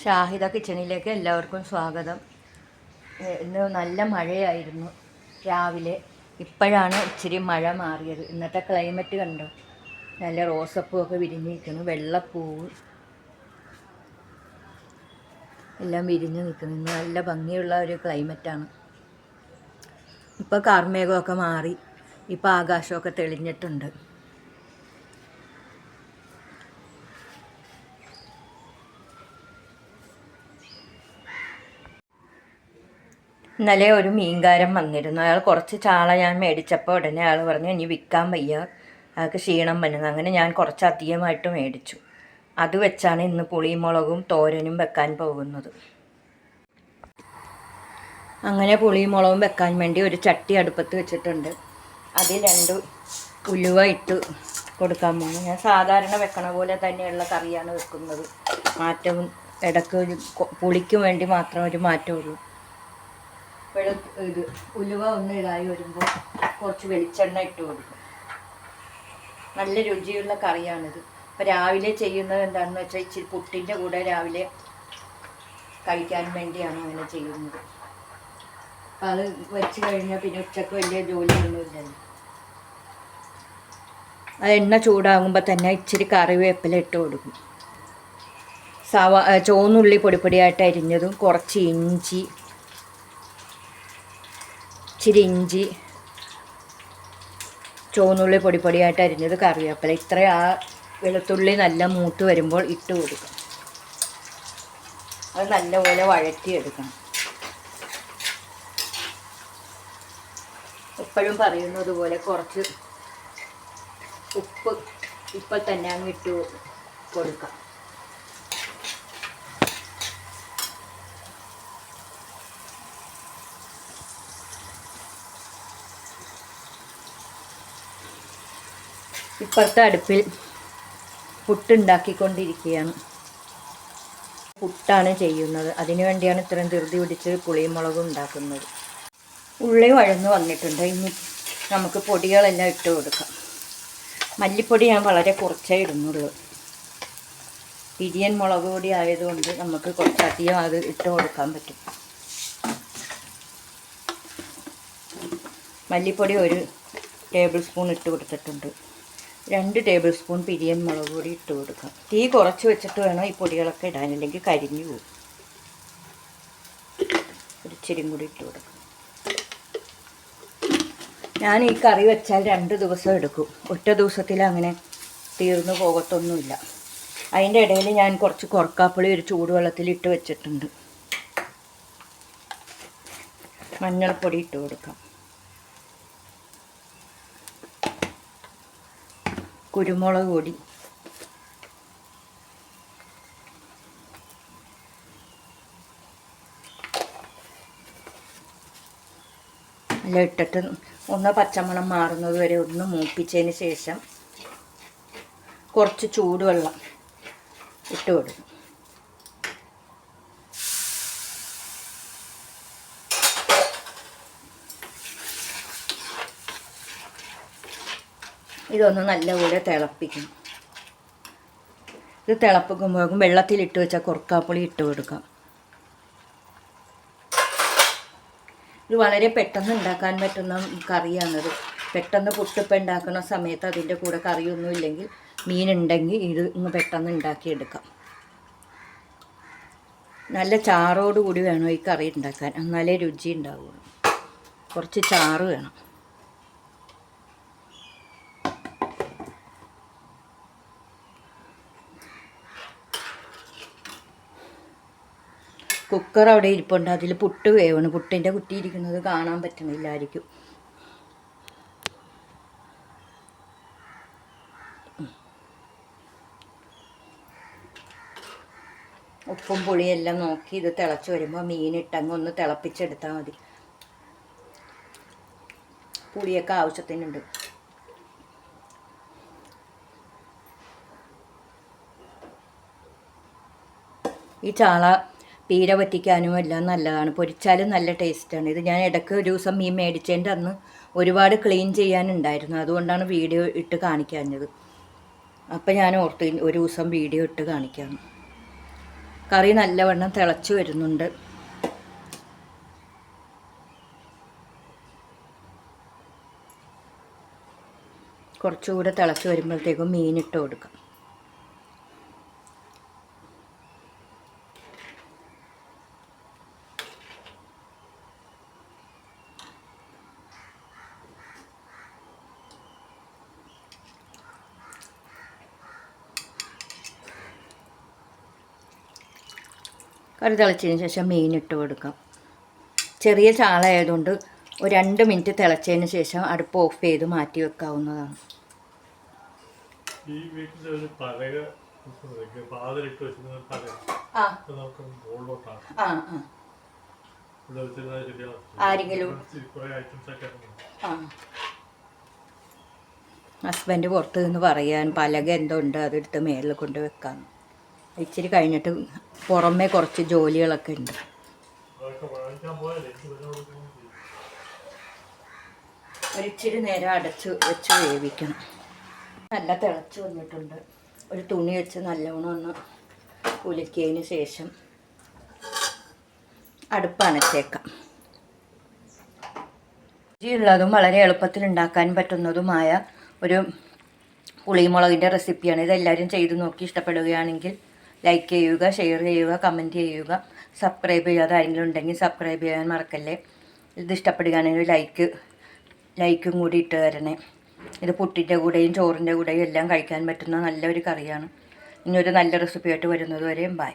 ഷാഹിദ കിച്ചണിലേക്ക് എല്ലാവർക്കും സ്വാഗതം. ഇന്ന് നല്ല മഴയായിരുന്നു രാവിലെ. ഇപ്പോഴാണ് ഇച്ചിരി മഴ മാറിയത്. ഇന്നത്തെ ക്ലൈമറ്റ് കണ്ടോ, നല്ല റോസപ്പൂവൊക്കെ വിരിഞ്ഞിരിക്കുന്നു, വെള്ളപ്പൂവ് എല്ലാം വിരിഞ്ഞ് നിൽക്കുന്നു. ഇന്ന് നല്ല ഭംഗിയുള്ള ഒരു ക്ലൈമറ്റാണ്. ഇപ്പോൾ കാർമേഘമൊക്കെ മാറി, ഇപ്പോൾ ആകാശമൊക്കെ തെളിഞ്ഞിട്ടുണ്ട്. ഇന്നലെ ഒരു മീൻകാരൻ വന്നിരുന്നു. അയാൾ കുറച്ച് ചാള ഞാൻ മേടിച്ചപ്പോൾ ഉടനെ അയാൾ പറഞ്ഞു ഇനി വിൽക്കാൻ വയ്യ, അയാൾക്ക് ക്ഷീണം വരുന്നത്. അങ്ങനെ ഞാൻ കുറച്ച് അധികമായിട്ട് മേടിച്ചു. അത് വെച്ചാണ് ഇന്ന് പുളിമുളകും തോരനും വെക്കാൻ പോകുന്നത്. അങ്ങനെ പുളിമുളകും വെക്കാൻ വേണ്ടി ഒരു ചട്ടി അടുപ്പത്ത് വെച്ചിട്ടുണ്ട്. അതിൽ 2 ഉലുവ ഇട്ട് കൊടുക്കാൻ പോകുന്നു. ഞാൻ സാധാരണ വെക്കണ പോലെ തന്നെയുള്ള കറിയാണ് വെക്കുന്നത്. മാറ്റവും ഇടയ്ക്ക് പുളിക്ക് വേണ്ടി മാത്രം ഒരു മാറ്റമുള്ളൂ. ഇത് ഉലുവ ഒന്ന് ഇതായി വരുമ്പോൾ കുറച്ച് വെളിച്ചെണ്ണ ഇട്ട് കൊടുക്കും. നല്ല രുചിയുള്ള കറിയാണിത്. അപ്പോൾ രാവിലെ ചെയ്യുന്നത് എന്താണെന്ന് വെച്ചാൽ ഇച്ചിരി പുട്ടിൻ്റെ കൂടെ രാവിലെ കഴിക്കാൻ വേണ്ടിയാണ് അങ്ങനെ ചെയ്യുന്നത്. അപ്പം അത് വെച്ച് കഴിഞ്ഞാൽ പിന്നെ ഉച്ചക്ക് വലിയ ജോലിയൊന്നുമില്ലല്ലോ. അത് എണ്ണ ചൂടാകുമ്പോൾ തന്നെ ഇച്ചിരി കറിവേപ്പില ഇട്ട് കൊടുക്കും. ചുവന്നുള്ളി പൊടിപ്പൊടിയായിട്ട് അരിഞ്ഞതും കുറച്ച് ഇഞ്ചി, ഇച്ചിരി ഇഞ്ചി, ചുവന്നുള്ളി പൊടിപ്പൊടിയായിട്ട് അരിഞ്ഞത്, കറിവേപ്പില, ഇത്ര ആ വെളുത്തുള്ളി നല്ല മൂത്ത് വരുമ്പോൾ ഇട്ട് കൊടുക്കും. അത് നല്ലപോലെ വഴറ്റിയെടുക്കണം. എപ്പോഴും പറയുന്നത് പോലെ കുറച്ച് ഉപ്പ് ഇപ്പം തന്നെ അങ്ങ് ഇട്ട് കൊടുക്കാം. ഇപ്പുറത്തെ അടുപ്പിൽ പുട്ടുണ്ടാക്കിക്കൊണ്ടിരിക്കുകയാണ്. പുട്ടാണ് ചെയ്യുന്നത്. അതിനു വേണ്ടിയാണ് ഇത്രയും ധൃതി പിടിച്ച് പുളിമുളകും ഉണ്ടാക്കുന്നത്. ഉള്ളി വഴന്ന് വന്നിട്ടുണ്ട്. ഇനി നമുക്ക് പൊടികളെല്ലാം ഇട്ട് കൊടുക്കാം. മല്ലിപ്പൊടി ഞാൻ വളരെ കുറച്ചേ ഇടുന്നുള്ളൂ. പിരിയൻ മുളക് പൊടി ആയതുകൊണ്ട് നമുക്ക് കുറച്ചധികം അത് ഇട്ട് കൊടുക്കാൻ പറ്റും. മല്ലിപ്പൊടി 1 ടേബിൾ സ്പൂൺ ഇട്ട് കൊടുത്തിട്ടുണ്ട്. 2 ടേബിൾ സ്പൂൺ പിരിയൻ മുളക് പൊടി ഇട്ട് കൊടുക്കാം. തീ കുറച്ച് വെച്ചിട്ട് വേണം ഈ പൊടികളൊക്കെ ഇടാൻ, അല്ലെങ്കിൽ കരിഞ്ഞു പോകും. ഒരിച്ചിരിയും കൂടി ഇട്ട് കൊടുക്കാം. ഞാൻ ഈ കറി വെച്ചാൽ 2 ദിവസം എടുക്കും. ഒറ്റ ദിവസത്തിൽ അങ്ങനെ തീർന്നു പോകത്തൊന്നുമില്ല. അതിൻ്റെ ഇടയിൽ ഞാൻ കുറച്ച് കൊറക്കാപ്പുളി ഒരു ചൂടുവെള്ളത്തിൽ ഇട്ട് വെച്ചിട്ടുണ്ട്. മഞ്ഞൾപ്പൊടി ഇട്ട് കൊടുക്കാം. കുരുമുളക് പൊടി, എല്ലാം ഇട്ടിട്ട് ഒന്ന് പച്ചമണം മാറുന്നത് വരെ ഒന്ന് മൂപ്പിച്ചതിന് ശേഷം കുറച്ച് ചൂടുവെള്ളം ഇട്ട് കൊടുക്കും. ഇതൊന്ന് നല്ലപോലെ തിളപ്പിക്കണം. ഇത് തിളപ്പിക്കുമ്പോഴേക്കും വെള്ളത്തിലിട്ട് വെച്ചാൽ കൊറക്കാപ്പുളി ഇട്ട് കൊടുക്കാം. ഇത് വളരെ പെട്ടെന്ന് ഉണ്ടാക്കാൻ പറ്റുന്ന കറിയാണത്. പെട്ടെന്ന് പുട്ടിപ്പം ഉണ്ടാക്കുന്ന സമയത്ത് അതിൻ്റെ കൂടെ കറിയൊന്നും ഇല്ലെങ്കിൽ, മീനുണ്ടെങ്കിൽ ഇത് ഇന്ന് പെട്ടെന്ന് ഉണ്ടാക്കിയെടുക്കാം. നല്ല ചാറോടുകൂടി വേണം ഈ കറി ഉണ്ടാക്കാൻ, എന്നാലേ രുചി ഉണ്ടാവുള്ളൂ. കുറച്ച് ചാറ് വേണം. കുക്കർ അവിടെ ഇരിപ്പുണ്ട്. അതിൽ പുട്ട് വേവണം. പുട്ടിൻ്റെ കുറ്റിയിരിക്കുന്നത് കാണാൻ പറ്റണില്ലായിരിക്കും. ഉപ്പും പുളിയെല്ലാം നോക്കി ഇത് തിളച്ച് വരുമ്പോൾ മീനിട്ടങ്ങ് ഒന്ന് തിളപ്പിച്ചെടുത്താൽ മതി. പുളിയൊക്കെ ആവശ്യത്തിനുണ്ട്. ഈ ചാള പീര പറ്റിക്കാനും എല്ലാം നല്ലതാണ്. പൊരിച്ചാലും നല്ല ടേസ്റ്റാണ്. ഇത് ഞാൻ ഇടയ്ക്ക് ഒരു ദിവസം മീൻ മേടിച്ചതിൻ്റെ അന്ന് ഒരുപാട് ക്ലീൻ ചെയ്യാനുണ്ടായിരുന്നു. അതുകൊണ്ടാണ് വീഡിയോ ഇട്ട് കാണിക്കാഞ്ഞത്. അപ്പം ഞാൻ ഓർത്ത് ഒരു ദിവസം വീഡിയോ ഇട്ട് കാണിക്കാം. കറി നല്ലവണ്ണം തിളച്ച് വരുന്നുണ്ട്. കുറച്ചുകൂടെ തിളച്ച് വരുമ്പോഴത്തേക്കും മീനിട്ട് കൊടുക്കാം. കറി തിളച്ചതിന് ശേഷം മീനിട്ട് കൊടുക്കാം. ചെറിയ ചാളായതുകൊണ്ട് ഒരു 2 മിനിറ്റ് തിളച്ചതിന് ശേഷം അടുപ്പ് ഓഫ് ചെയ്ത് മാറ്റി വെക്കാവുന്നതാണ്. ആരെങ്കിലും ഹസ്ബൻഡ് പുറത്ത് നിന്ന് പറയാൻ പലക എന്തോ ഉണ്ട്, അതെടുത്ത് മേളിൽ കൊണ്ട് വെക്കാം. ഇച്ചിരി കഴിഞ്ഞിട്ട് പുറമേ കുറച്ച് ജോലികളൊക്കെ ഉണ്ട്. ഒരിച്ചിരി നേരം അടച്ച് വെച്ച് വേവിക്കണം. നല്ല തിളച്ച് വന്നിട്ടുണ്ട്. ഒരു തുണി വെച്ച് നല്ലവണ്ണം ഒന്ന് കുലുക്കിയതിന് ശേഷം അടുപ്പ് അണച്ചേക്കാം. രുചിയുള്ളതും വളരെ എളുപ്പത്തിൽ ഉണ്ടാക്കാൻ പറ്റുന്നതുമായ ഒരു പുളിമുളകിൻ്റെ റെസിപ്പിയാണ്. ഇതെല്ലാവരും ചെയ്ത് നോക്കി ഇഷ്ടപ്പെടുകയാണെങ്കിൽ ലൈക്ക് ചെയ്യുക, ഷെയർ ചെയ്യുക, കമൻറ്റ് ചെയ്യുക. സബ്സ്ക്രൈബ് ചെയ്യാതെ ആരെങ്കിലും ഉണ്ടെങ്കിൽ സബ്സ്ക്രൈബ് ചെയ്യാൻ മറക്കല്ലേ. ഇത് ഇഷ്ടപ്പെടുകയാണെങ്കിൽ ലൈക്കും കൂടി ഇട്ട് തരണേ. ഇത് പുട്ടിൻ്റെ കൂടെയും ചോറിൻ്റെ കൂടെയും എല്ലാം കഴിക്കാൻ പറ്റുന്ന നല്ലൊരു കറിയാണ്. ഇനിയൊരു നല്ല റെസിപ്പിയായിട്ട് വരുന്നത് വരെയും ബൈ.